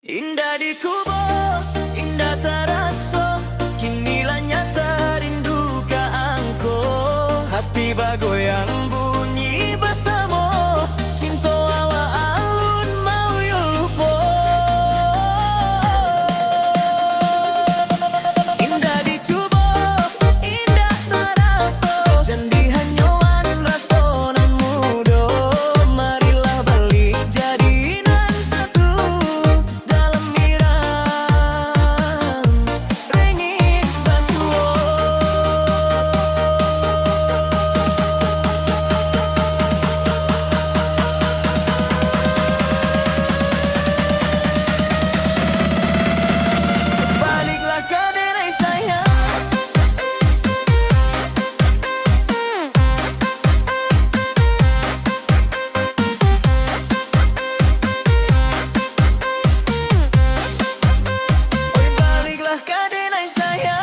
Indah di kubo, indah terasa, kinilah nyata rindu ke angko. Hati bagoyang bunyi bersama, cinta awak alun mau yo lupa. Indah di kubo, indah terasa, janji hanyawan rasa nan muda. Marilah balik jadi nan satu dalam miram remix Basuo. Baliklah ke diri saya. Oi, baliklah ke diri saya.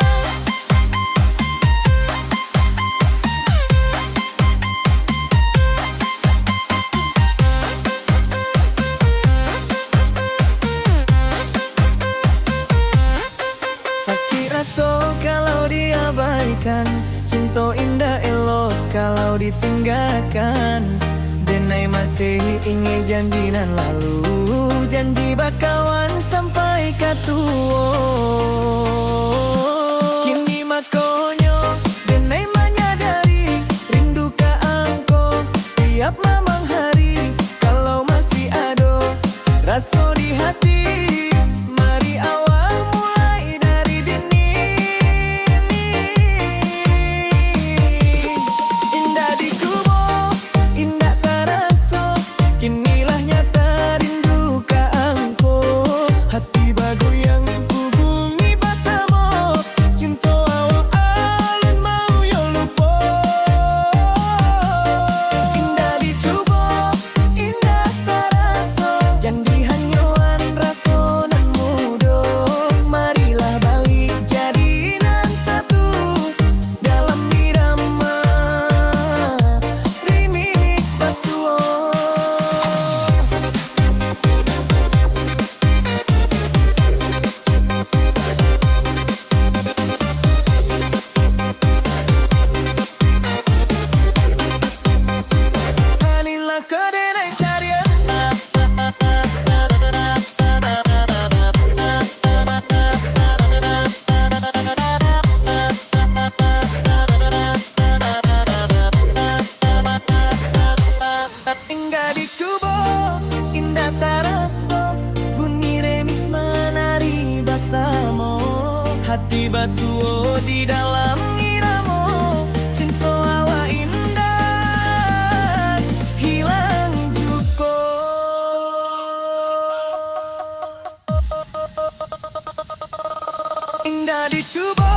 Sakit rasa kalau diabaikan, cinta indah elok kalau ditinggalkan. Denai masih ingin janji nan lalu, janji bakawan sampai ke tua. Kini makonyo denai menyadari rindu ke angko tiap mamang hari. Kalau masih ada rasa di hati, mari awal mulai dari dini. Indah di kubo, indah terasa, kinilah nyata rindu ke angko. Hati bagoyang hubungi bersama, cinta awak alun mau yo lupa. Indah di kubo, indah terasa, janji hanyawan rasa nan muda. Marilah balik jadi nan satu dalam irama remix Basuo. Anilah ke diri carian. Indah di kubo, indah terasa, bunyi remix menari bersama. Hati Basuo di dalam irama, cinta awak indah hilang juko. Indah di kubo.